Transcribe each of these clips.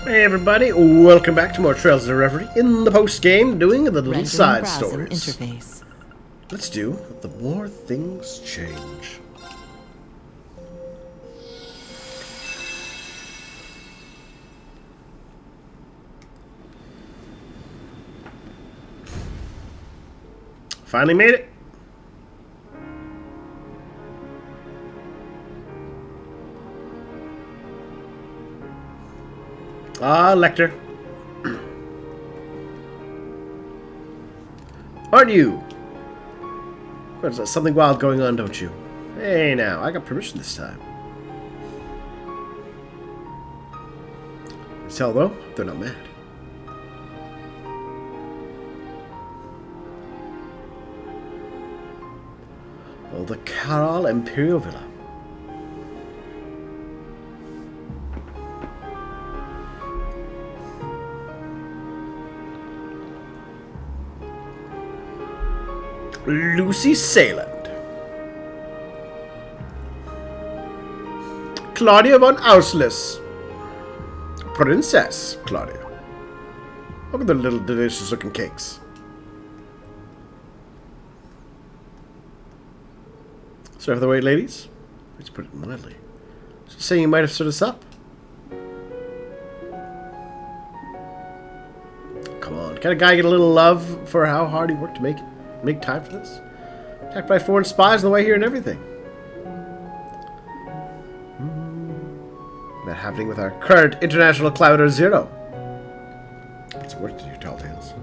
Hey everybody, welcome back to more Trails of Reverie in the post-game, doing the little side stories. Interface. Let's do The More Things Change. Finally made it. Ahh Lechter. Aren't you? There's something wild going on, don't you? Hey now, I got permission this time. You tell though, they're not mad. Oh, the Carl Imperial Villa. Lucy Sayland. Claudia von Auslis. Princess Claudia. Look at the little delicious looking cakes. Sorry for the wait, ladies. Let's put it mildly. Just saying you might have stood us up. Come on, can a guy get a little love for how hard he worked to make time for this? Attacked by foreign spies on the way here and everything. That happening with our current international climber Zero. It's worth to you, tall tales.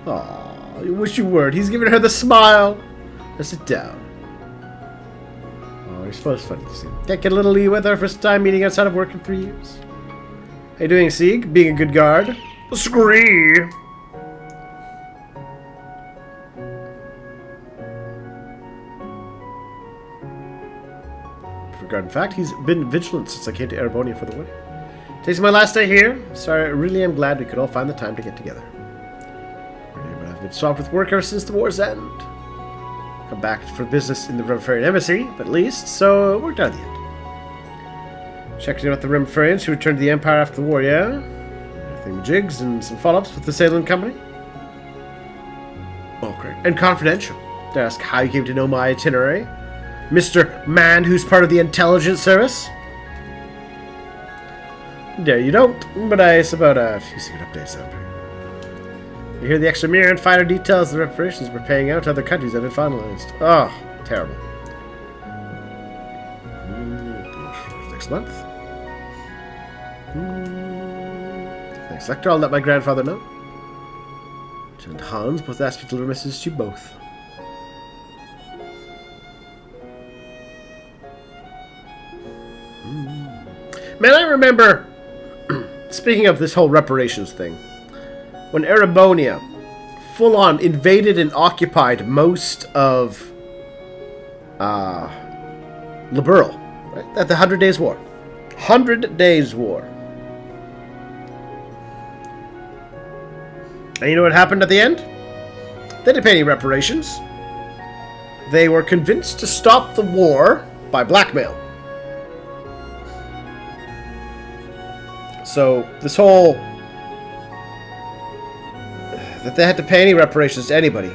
Aw, I wish you weren't. He's giving her the smile. Now sit down. Oh, he's funny to see. Can't get a little Lee with our first time meeting outside of work in 3 years. How you doing, Sieg? Being a good guard? Scree! In fact, he's been vigilant since I came to Erebonia for the wedding. Today's my last day here. Sorry, I really am glad we could all find the time to get together. But I've been swamped with work ever since the war's end. Come back for business in the Reverie embassy, but at least, so it worked out in the end. Checking in with the Reverie who returned to the Empire after the war, yeah? Everything jigs and some follow-ups with the sailing company. Oh, great. And confidential. To ask how you came to know my itinerary. Mr. Man who's part of the intelligence service? Dare you don't, but it's about a few secret updates up here. You hear the extra mirror and finer details of the reparations we're paying out to other countries have been finalized. Oh, terrible. Next month. Thanks, Lechter. I'll let my grandfather know. And Hans both asked me to deliver messages to you both. Man, I remember, speaking of this whole reparations thing, when Erebonia full-on invaded and occupied most of Liberl, right? At the 100 Days War. 100 Days War. And you know what happened at the end? They didn't pay any reparations. They were convinced to stop the war by blackmail. So, this whole... that they had to pay any reparations to anybody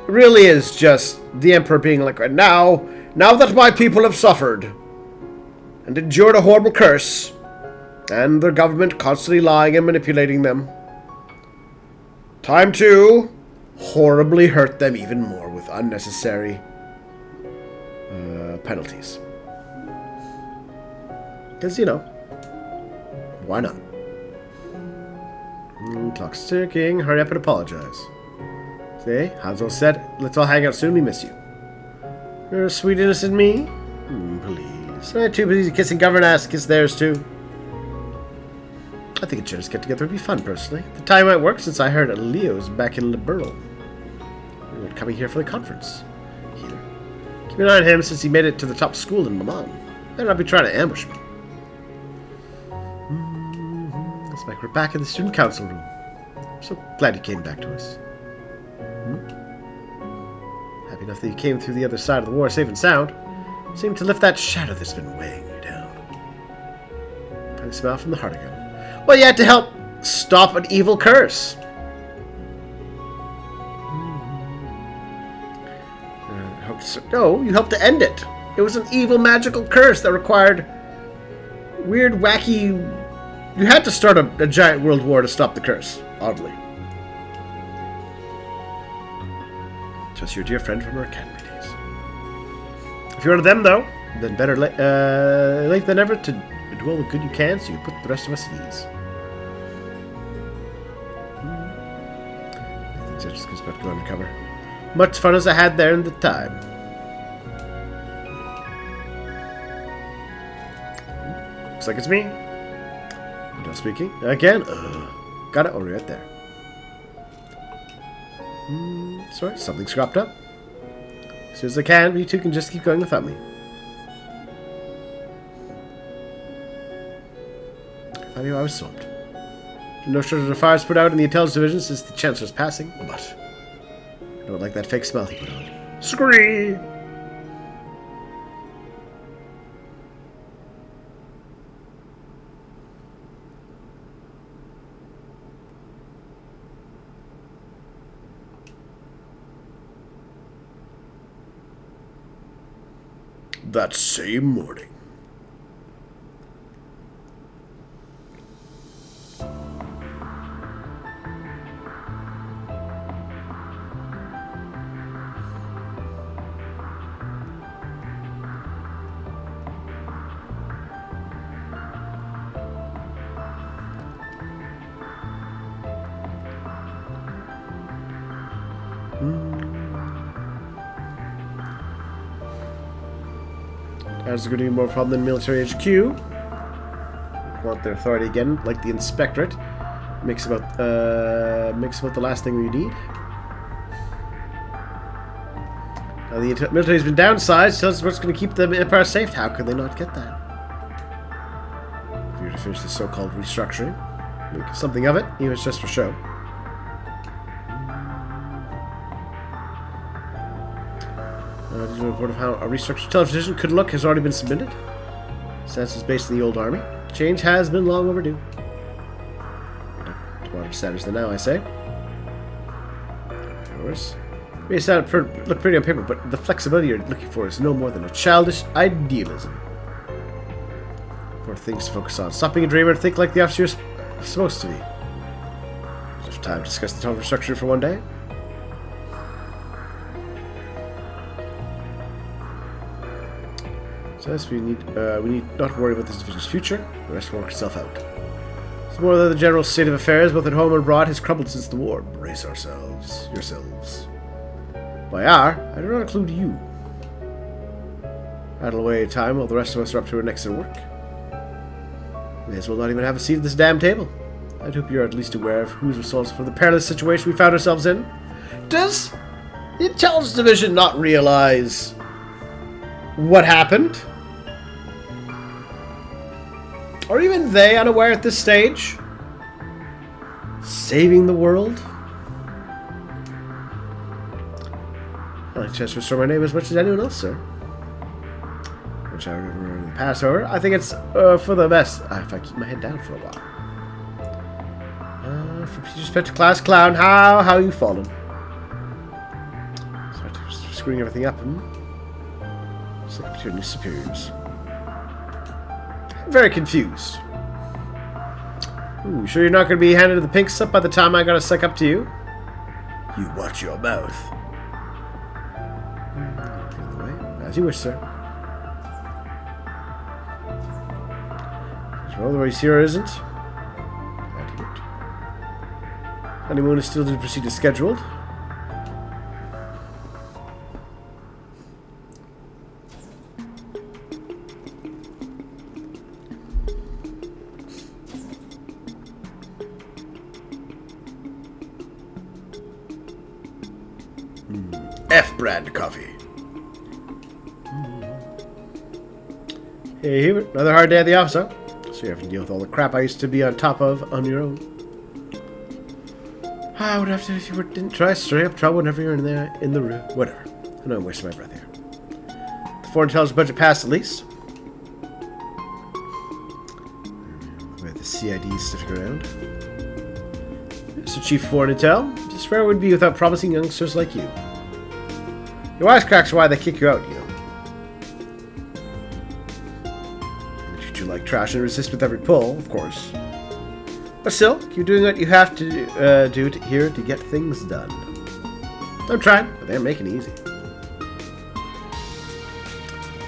really is just the Emperor being like, now that my people have suffered and endured a horrible curse, and their government constantly lying and manipulating them, time to horribly hurt them even more with unnecessary penalties. Because, you know, why not? Clock's ticking. Hurry up and apologize. See? Hans all said, let's all hang out soon. We miss you. You're a sweet innocent me? Please. I'm too busy kissing governess. Kiss theirs too. I think a generous get together would be fun, personally. The time might work since I heard Leo's back in Liberl. We were coming here for the conference. Here. Keep an eye on him since he made it to the top school in Maman. Better not be trying to ambush me. Looks like we're back in the student council room. I'm so glad you came back to us. Happy enough that you came through the other side of the war safe and sound. Seemed to lift that shadow that's been weighing you down. Tiny smile from the heart again. Well, you had to help stop an evil curse. No, you helped to end it. It was an evil magical curse that required weird, wacky... You had to start a giant world war to stop the curse, oddly. Just your dear friend from our academy days. If you're one of them, though, then better late than ever to do all the good you can so you put the rest of us at ease. I think Judge's just about to go undercover. Much fun as I had there in the time. Looks like it's me. Not speaking. Again. Got it. Oh, right there. Sorry, something's cropped up. As soon as I can, you two can just keep going without me. I knew I was swamped. No shortage of fires put out in the intelligence division since the Chancellor's passing, but I don't like that fake smell he put on. Scree! That same morning. There's going to be more problem than military HQ. Want their authority again, like the Inspectorate. Makes about the last thing we need. Now the military's been downsized. Tells us what's going to keep the Empire safe. How could they not get that? If we were to finish the so-called restructuring, make something of it, even if it's just for show. A report of how a restructured television could look has already been submitted. Since it's based in the old army. Change has been long overdue. To modern standards than now, I say. Of course. May look pretty on paper, but the flexibility you're looking for is no more than a childish idealism. More things to focus on. Stop being a dreamer and think like the officer you're supposed to be. Enough time to discuss the total restructure for one day. So yes, we need not worry about this division's future. The rest will work itself out. It's more that the general state of affairs, both at home and abroad, has crumbled since the war. Brace yourselves. By our, I do not include you. Idle away time while the rest of us are up to our necks in work. May as well not even have a seat at this damn table. I hope you're at least aware of who's responsible for the perilous situation we found ourselves in. Does the intelligence division not realize what happened? Are even they unaware at this stage? Saving the world? I like to restore my name as much as anyone else, sir. Which I remember in the past, however. I think it's for the best if I keep my head down for a while. From teacher's pet to class clown, how you fallen? Sorry for screwing everything up. Just look up to your new superiors. I'm very confused. Ooh, sure you're not going to be handed to the pink slip by the time I got to suck up to you? You watch your mouth. As you wish, sir. Well, whether he's here or isn't. Glad he worked. Honeymoon is still to proceed as scheduled. F-brand coffee. Hey, Hubert. Another hard day at the office, huh? So you have to deal with all the crap I used to be on top of on your own. I would have to if you didn't try stirring up trouble whenever you're in the room. Whatever. I know I'm wasting my breath here. The foreign intelligence budget passed at least. With the CID sniffing around. Mr. Chief Foreign Intel, just where it would be without promising youngsters like you. Your wisecracks are why they kick you out, you know. They treat you like trash and resist with every pull, of course. But still, keep doing what you have to do here to get things done. I'm trying, but they're making it easy.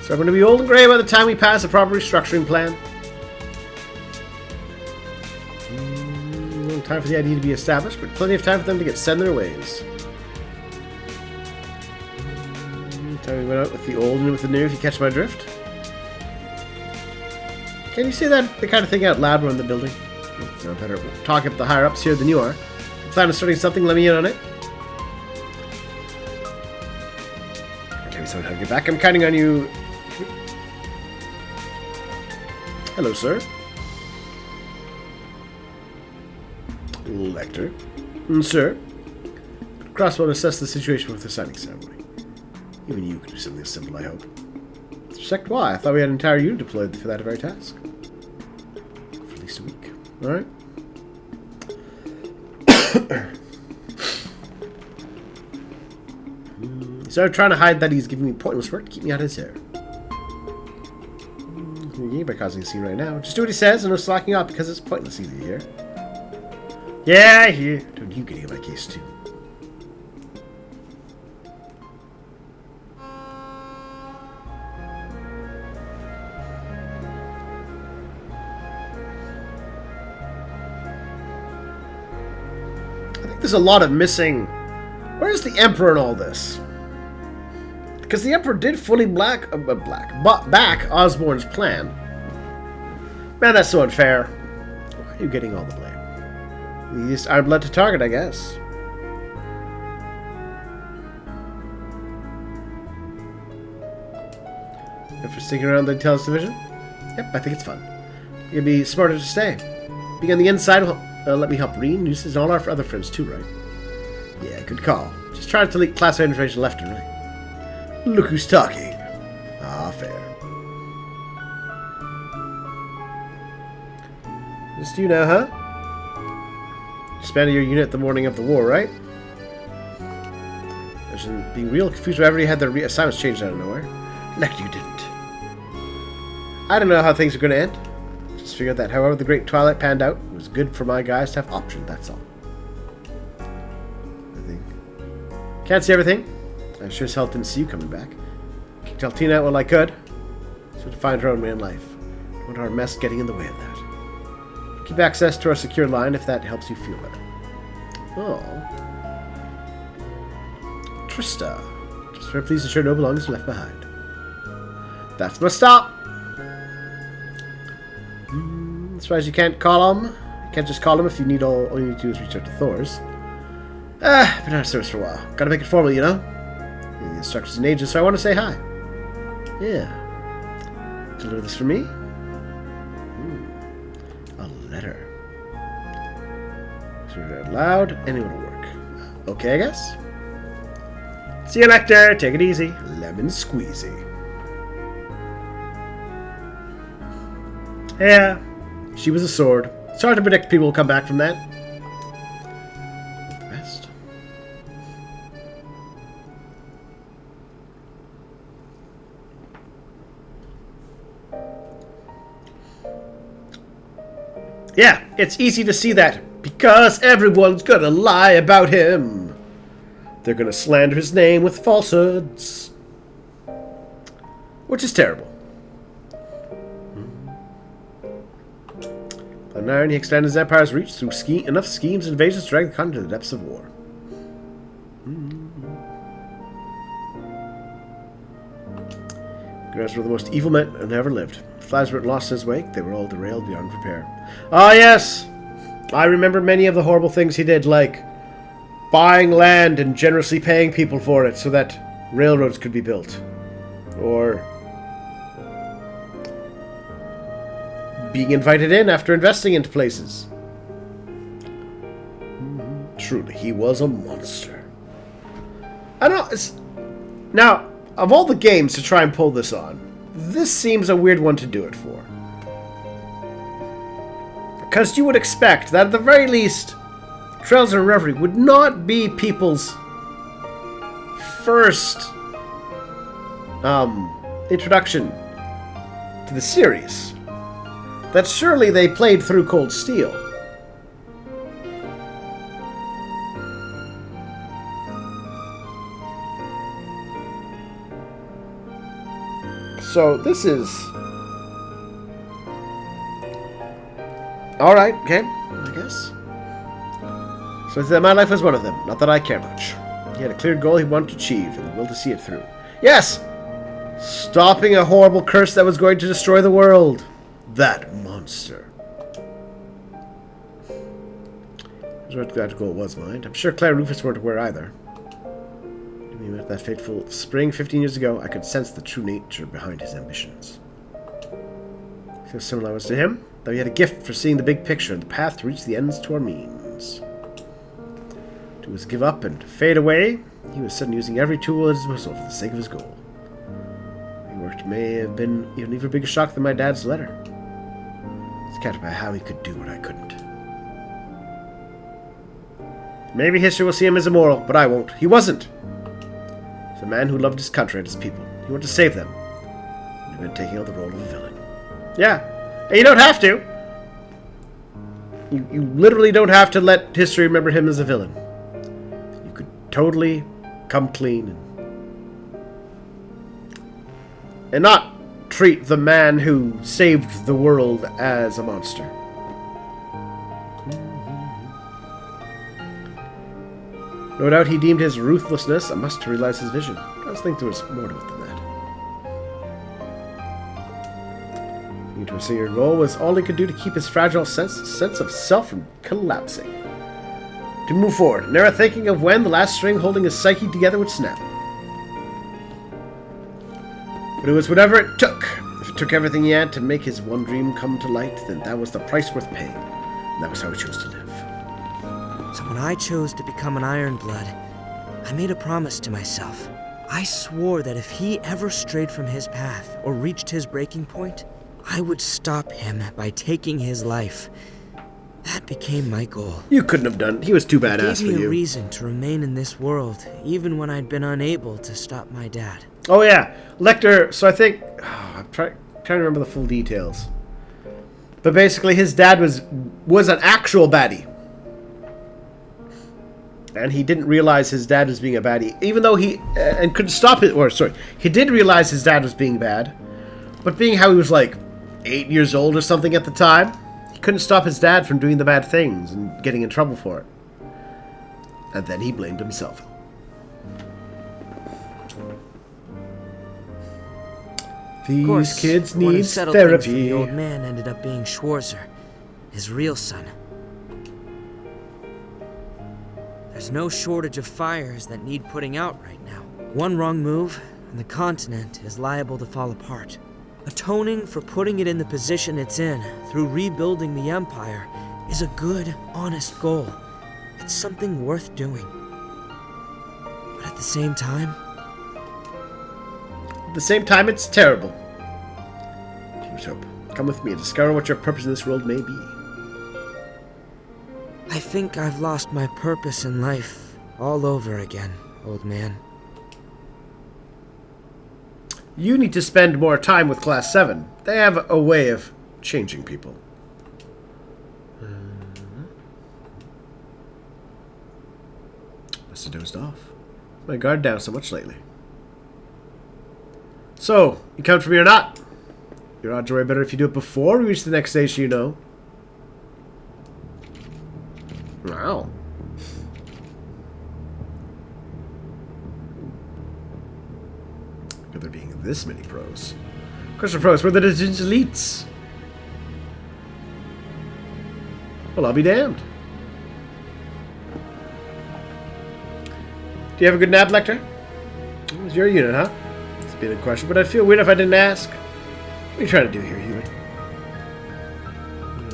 So I'm going to be old and grey by the time we pass a proper restructuring plan. No time for the idea to be established, but plenty of time for them to get set in their ways. Time we went out with the old and with the new, if you catch my drift. Can you say the kind of thing out loud when in the building? No, better talk up the higher-ups here than you are. If you plan on starting something, let me in on it. Okay, so how to get back. I'm counting on you. Hello, sir. Lechter. Sir. Crossbow and assess the situation with the signing ceremony. Even you can do something simple, I hope. Checked why? I thought we had an entire unit deployed for that very task. For at least a week. Alright. He started trying to hide that he's giving me pointless work to keep me out of his hair. By causing a scene right now. Just do what he says and no slacking off because it's pointless either, you hear? Yeah, I hear. Don't you get in my case too. I think there's a lot of missing. Where's the Emperor in all this? Because the Emperor did fully back Osborne's plan. Man, that's so unfair. Why are you getting all the blame? You just are blood to target, I guess. And for sticking around the intelligence division? Yep, I think it's fun. It'd be smarter to stay. Being on the inside will let me help Reen, Nuisance, and all our other friends too, right? Yeah, good call. Just trying to delete classified information left and right. Look who's talking. Ah, fair. Just you now, huh? Disbanded your unit the morning of the war, right? Imagine being real confused whenever you had their assignments changed out of nowhere. Like you didn't. I don't know how things are going to end. Just figured that however the Great Twilight panned out, it was good for my guys to have options, that's all. I think. Can't see everything. I sure as hell didn't see you coming back. Kicked Altina out while I could. So to find her own way in life. Don't want our mess getting in the way of that. Keep access to our secure line if that helps you feel better. Oh. Trista. Just very pleased to ensure no belongings are left behind. That's my stop. As far as you can't call him. You can't just call him if you need all you need to do is reach out to Thor's. Been out of service for a while. Gotta make it formal, you know? The instructor's an agent, so I want to say hi. Yeah. Deliver this for me? A letter. So read it out loud, and it will work. Okay, I guess? See you, Lechter. Take it easy. Lemon squeezy. Yeah. She was a sword. It's hard to predict people will come back from that. The best. Yeah, it's easy to see that. Because everyone's gonna lie about him. They're gonna slander his name with falsehoods. Which is terrible. By iron, he expanded his empire's reach through enough schemes and invasions to drag the continent to the depths of war. Gunners were the most evil men who ever lived. Flies were lost in his wake, they were all derailed beyond repair. Ah, yes! I remember many of the horrible things he did, like buying land and generously paying people for it so that railroads could be built. Or being invited in after investing into places. Truly, he was a monster. I don't know, Now, of all the games to try and pull this on, this seems a weird one to do it for. Because you would expect that at the very least, Trails of Reverie would not be people's first introduction to the series. That surely they played through Cold Steel. So this is... Alright, okay, I guess. So my life was one of them, not that I care much. He had a clear goal he wanted to achieve, and the will to see it through. Yes! Stopping a horrible curse that was going to destroy the world. That monster. I was right that goal was mine. I'm sure Claire and Rufus weren't aware either. When we met that fateful spring 15 years ago, I could sense the true nature behind his ambitions. So similar I was to him, though he had a gift for seeing the big picture and the path to reach the ends to our means. To his give up and fade away, he was suddenly using every tool at his disposal for the sake of his goal. He worked may have been an even bigger shock than my dad's letter. It's counted by how he could do what I couldn't. Maybe history will see him as immoral, but I won't. He wasn't. He's a man who loved his country and his people. He wanted to save them. And he'd been taking on the role of a villain. Yeah. And you don't have to. You literally don't have to let history remember him as a villain. You could totally come clean and not treat the man who saved the world as a monster. No doubt he deemed his ruthlessness a must to realize his vision. I just think there was more to it than that. To a senior goal was all he could do to keep his fragile sense of self from collapsing. To move forward, never thinking of when the last string holding his psyche together would snap. But it was whatever it took. If it took everything he had to make his one dream come to light, then that was the price worth paying. And that was how he chose to live. So when I chose to become an Ironblood, I made a promise to myself. I swore that if he ever strayed from his path or reached his breaking point, I would stop him by taking his life. That became my goal. You couldn't have done. He was too badass for you. It gave me a reason to remain in this world, even when I'd been unable to stop my dad. Oh yeah, Lechter. So I think I'm trying to remember the full details. But basically, his dad was an actual baddie, and he didn't realize his dad was being a baddie, even though he and couldn't stop it. Or sorry, he did realize his dad was being bad, but being how he was like 8 years old or something at the time, he couldn't stop his dad from doing the bad things and getting in trouble for it. And then he blamed himself. These kids need therapy. The old man ended up being Schwarzer, his real son. There's no shortage of fires that need putting out right now. One wrong move, and the continent is liable to fall apart. Atoning for putting it in the position it's in through rebuilding the Empire is a good, honest goal. It's something worth doing. But at the same time... it's terrible. Team's Hope, come with me and discover what your purpose in this world may be. I think I've lost my purpose in life all over again, old man. You need to spend more time with Class 7. They have a way of changing people. Must have dozed off. My guard down so much lately. So, you count for me or not? Your odds are way better if you do it before we reach the next station, you know. Wow. There being this many pros. Question pros, where the elites? Well, I'll be damned. Do you have a good nap, Lechter? It was your unit, huh? It's been a question, but I'd feel weird if I didn't ask. What are you trying to do here, human?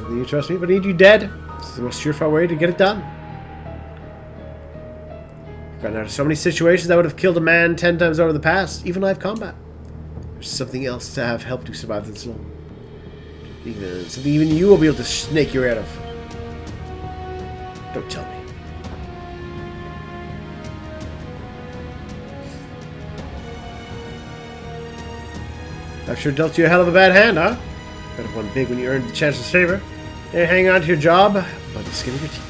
You trust me, but I need you dead. This is the most surefire way to get it done. Gotten out of so many situations that would have killed a man 10 times over the past, even live combat. There's something else to have helped you survive this long. Something even you will be able to snake your way out of. Don't tell me. I've sure dealt you a hell of a bad hand, huh? Could have won big when you earned the Chancellor's favor. You hang on to your job by the skin of your teeth.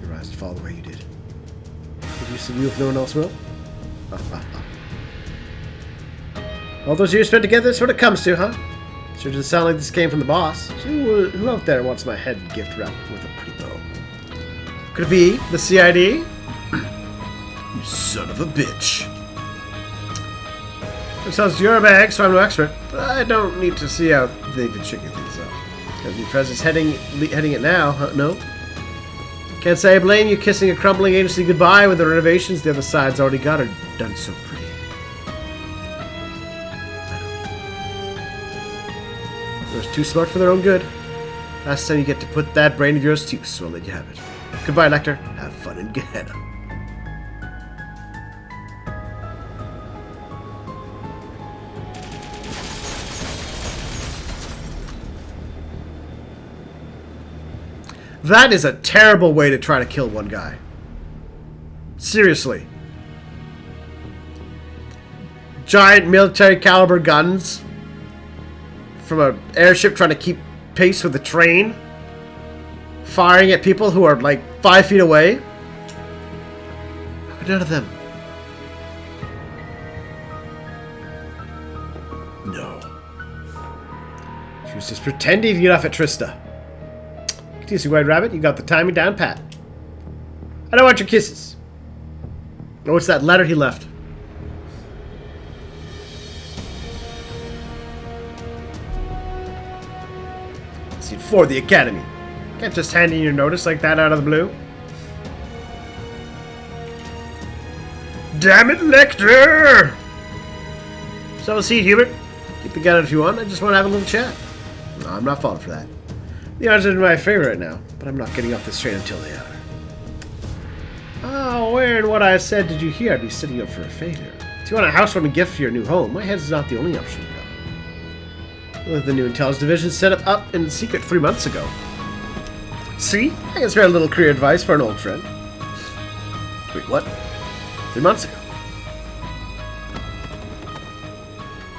You rise to fall the way you did. Could use of you if no one else will? All those years spent together, that's what it comes to, huh? Sure doesn't sound like this came from the boss. So who out there wants my head gift wrapped with a pretty bow? Could it be the CID? You son of a bitch. It sounds your bag, so I'm no expert. But I don't need to see how they've been shaking things up. Because the president's heading it now, huh? No? Can't say I blame you kissing a crumbling agency goodbye when the renovations the other side's already got are done so pretty. They're too smart for their own good. Last time you get to put that brain of yours to use, so I'll let you have it. Goodbye, Lechter. Have fun in Gehenna. That is a terrible way to try to kill one guy. Seriously. Giant military caliber guns from an airship trying to keep pace with the train, firing at people who are like 5 feet away. How could none of them? No. She was just pretending to get off at Trista. Excuse me, White Rabbit, you got the timing down pat. I don't want your kisses. Oh, it's that letter he left. Scene 4, the Academy. Can't just hand in your notice like that out of the blue. Damn it, Lechter! So we'll see, Hubert. Keep the gun out if you want. I just want to have a little chat. No, I'm not falling for that. The odds are in my favor right now, but I'm not getting off this train until they are. Oh, where in what I said did you hear? I'd be setting you up for a failure. If you want a housewarming gift for your new home, my head's not the only option you got. With the new intelligence division set up in secret 3 months ago. See? I can spare a little career advice for an old friend. Wait, what? 3 months ago?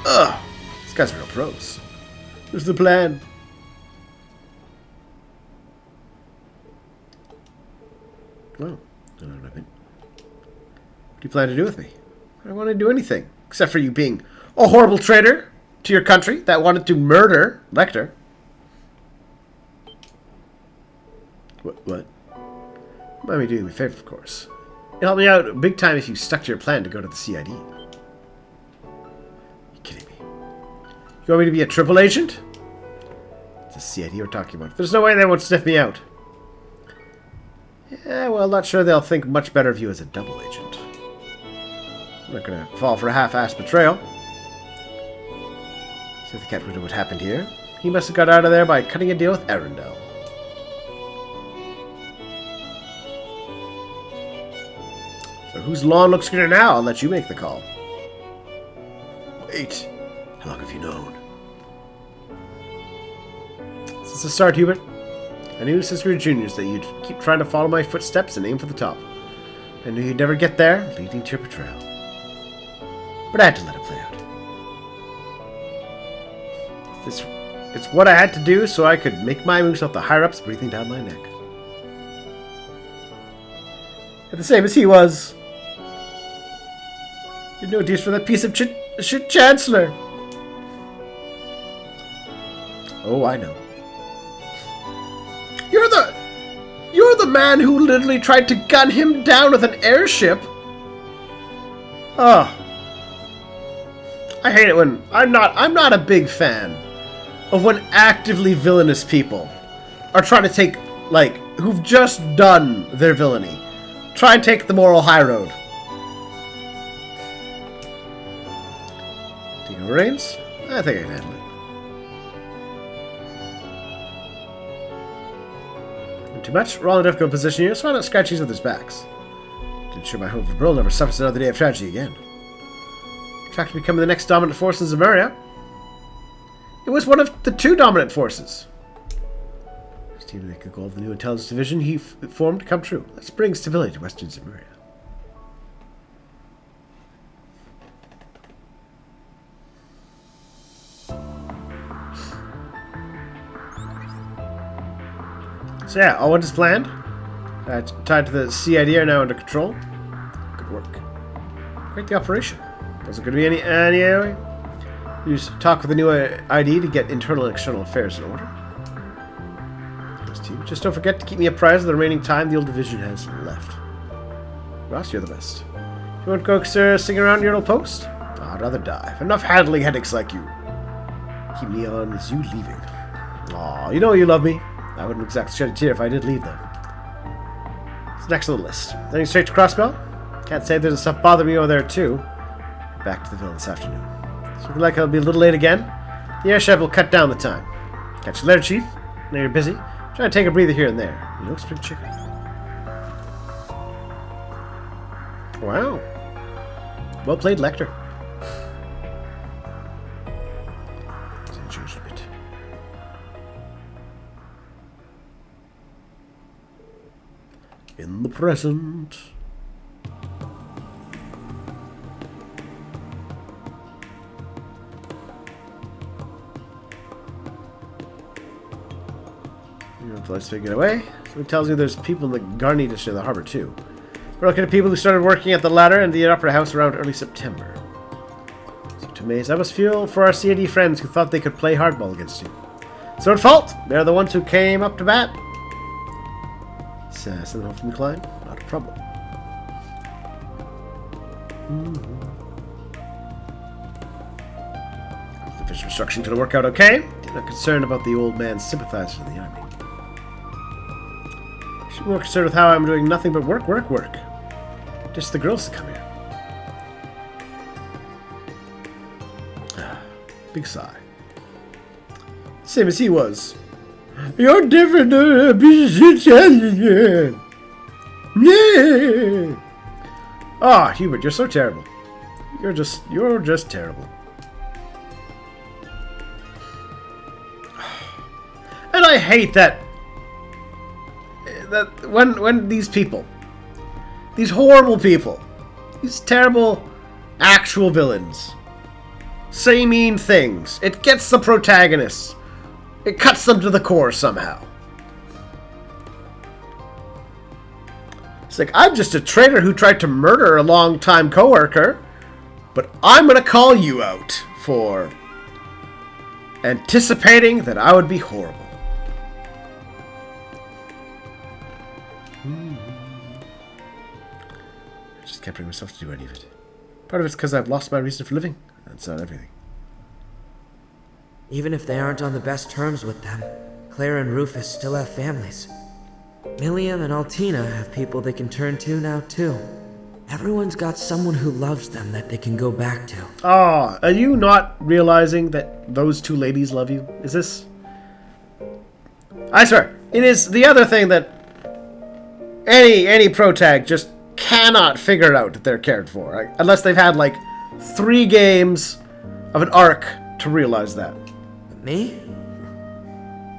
Ugh! These guys are real pros. What's the plan? Well, I don't know what I mean. What do you plan to do with me? I don't want to do anything. Except for you being a horrible traitor to your country that wanted to murder Lechter. What? Mind me doing me a favor, of course. It'd help me out big time if you stuck to your plan to go to the CID. Are you kidding me? You want me to be a triple agent? It's the CID we're talking about. There's no way they won't sniff me out. Yeah, well, not sure they'll think much better of you as a double agent. I'm not gonna fall for a half-assed betrayal. So if they can't rid of what happened here, he must have got out of there by cutting a deal with Arundel. So whose lawn looks greener now? I'll let you make the call. Wait, how long have you known? Since the start, Hubert. I knew since we were juniors that you'd keep trying to follow my footsteps and aim for the top. I knew you'd never get there, leading to your betrayal. But I had to let it play out. It's what I had to do so I could make my moves off the higher-ups breathing down my neck. And the same as he was. You'd no use for that piece of shit Chancellor. Oh, I know. You're the man who literally tried to gun him down with an airship. Oh. I hate it when I'm not a big fan of when actively villainous people are trying to take, like, who've just done their villainy, try and take the moral high road. Take over reins? I think I can handle it. Too much? We're all in a difficult position here, so why not scratch each other's backs? ensure my home of Brill never suffers another day of tragedy again. Track to becoming the next dominant force in Zemuria. It was one of the 2 dominant forces. His team to make the goal of the new intelligence division he formed come true. Let's bring stability to Western Zemuria. So yeah, all what is planned. Tied to the CID are now under control. Good work. Great the operation. Wasn't going to be any use talk with the new ID to get internal and external affairs in order. Just don't forget to keep me apprised of the remaining time the old division has left. Ross, you're the best. You won't go sitting around your old post? I'd rather die. I've enough handling headaches like you. Keep me on is you leaving. Aw, you know you love me. I wouldn't exactly shed a tear if I did leave, though. It's next on the list. Heading straight to Crossbell? Can't say there's stuff bothering me over there, too. Back to the villa this afternoon. So looking like I'll be a little late again. The airship will cut down the time. Catch you later, Chief. Now you're busy. Try to take a breather here and there. You know, spring chicken. Wow. Well played, Lechter. Change a bit. In the present. Let's figure it away. So it tells you there's people in the Garni district of the harbor too. We're looking at people who started working at the ladder and the opera house around early September. So to Maze, I must feel for our CAD friends who thought they could play hardball against you. It's their fault. They're the ones who came up to bat. Send home from the Klein. Not a problem. The fish construction gonna work out okay. Not concerned about the old man's sympathizers in the army. More concerned with how I'm doing nothing but work. Just the girls to come here. Big sigh. Same as he was. You're different than a piece of shit. Yeah. Ah, Hubert, you're so terrible. You're just terrible. And I hate that when these people, these horrible people, these terrible actual villains, say mean things, it gets the protagonists. It cuts them to the core somehow. It's like, I'm just a traitor who tried to murder a long-time coworker, but I'm gonna call you out for anticipating that I would be horrible. I just can't bring myself to do any of it. Part of it's because I've lost my reason for living. That's not everything. Even if they aren't on the best terms with them, Claire and Rufus still have families. Milliam and Altina have people they can turn to now, too. Everyone's got someone who loves them that they can go back to. Ah, are you not realizing that those two ladies love you? Is this... I swear, it is the other thing that any protag just cannot figure out that they're cared for, right? Unless they've had, like, 3 games of an arc to realize that. But me?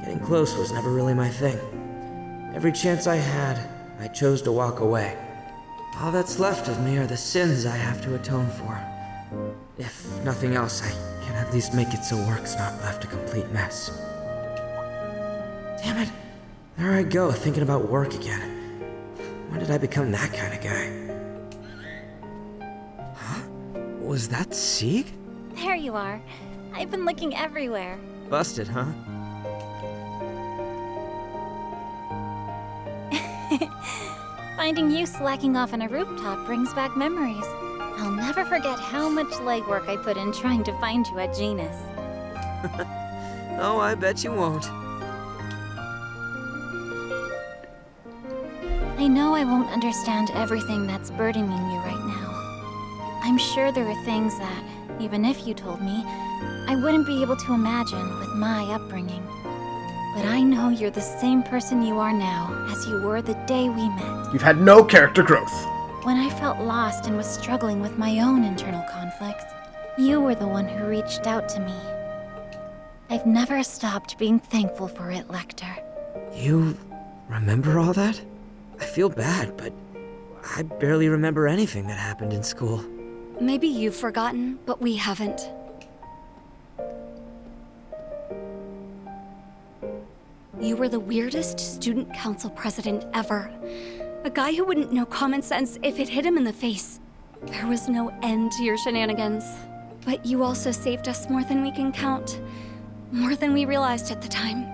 Getting close was never really my thing. Every chance I had, I chose to walk away. All that's left of me are the sins I have to atone for. If nothing else, I can at least make it so work's not left a complete mess. Damn it. There I go, thinking about work again. When did I become that kind of guy? Huh? Was that Sieg? There you are. I've been looking everywhere. Busted, huh? Finding you slacking off on a rooftop brings back memories. I'll never forget how much legwork I put in trying to find you at Genus. Oh, I bet you won't. I know I won't understand everything that's burdening you right now. I'm sure there are things that, even if you told me, I wouldn't be able to imagine with my upbringing. But I know you're the same person you are now as you were the day we met. You've had no character growth. When I felt lost and was struggling with my own internal conflicts, you were the one who reached out to me. I've never stopped being thankful for it, Lechter. You remember all that? I feel bad, but I barely remember anything that happened in school. Maybe you've forgotten, but we haven't. You were the weirdest student council president ever. A guy who wouldn't know common sense if it hit him in the face. There was no end to your shenanigans. But you also saved us more than we can count. More than we realized at the time.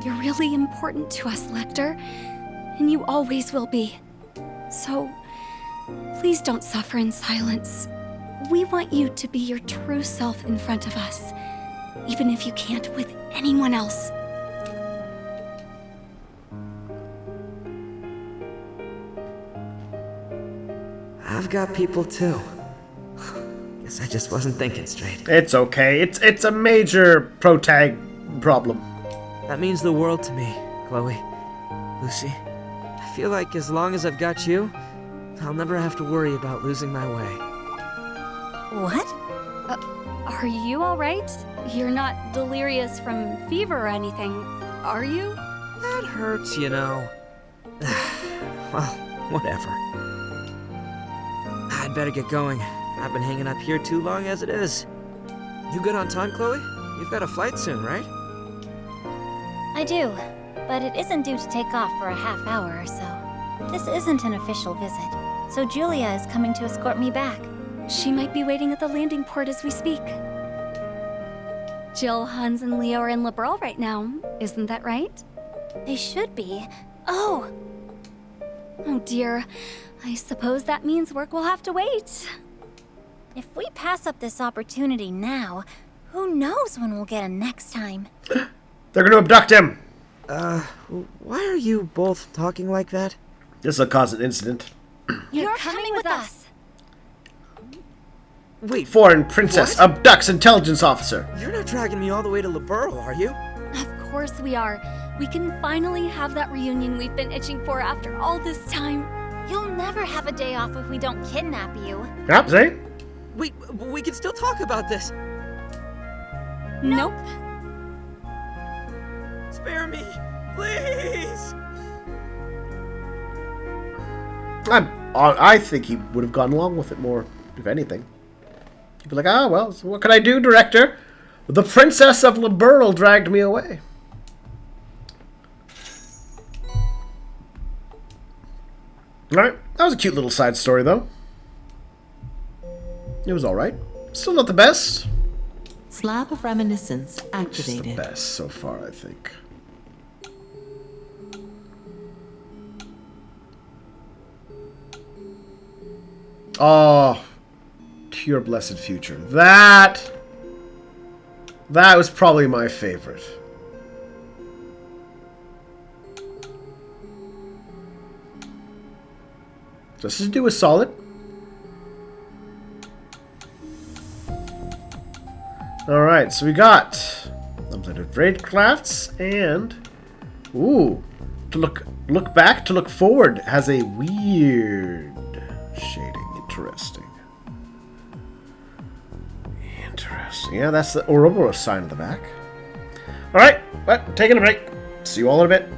You're really important to us, Lechter. And you always will be. So, please don't suffer in silence. We want you to be your true self in front of us. Even if you can't with anyone else. I've got people too. Guess I just wasn't thinking straight. It's okay. It's a major protag problem. That means the world to me, Chloe. Lucy, I feel like as long as I've got you, I'll never have to worry about losing my way. What? Are you alright? You're not delirious from fever or anything, are you? That hurts, you know. Well, whatever. I'd better get going. I've been hanging up here too long as it is. You good on time, Chloe? You've got a flight soon, right? I do, but it isn't due to take off for a half hour or so. This isn't an official visit, so Julia is coming to escort me back. She might be waiting at the landing port as we speak. Jill, Hans, and Leo are in Liberal right now. Isn't that right? They should be. Oh! Oh dear. I suppose that means work will have to wait. If we pass up this opportunity now, who knows when we'll get a next time? They're going to abduct him. Why are you both talking like that? This will cause an incident. You're coming with us. Wait, Foreign princess what? abducts intelligence officer. You're not dragging me all the way to Liberal, are you? Of course we are. We can finally have that reunion we've been itching for after all this time. You'll never have a day off if we don't kidnap you. Yep, see? Wait, we can still talk about this. Nope. Spare me, please. I think he would have gone along with it more, if anything. He'd be like, ah, well, so what can I do, director? The princess of Liberal dragged me away. Alright, that was a cute little side story, though. It was alright. Still not the best. Slab of Reminiscence Just activated. the best so far, I think. Oh, to your blessed future. That was probably my favorite. Just to do a solid. Alright, so we got unblended braid crafts and ooh, to look back, to look forward has a weird shading. Interesting. Interesting. Yeah, that's the Ouroboros sign in the back. Alright, but taking a break. See you all in a bit.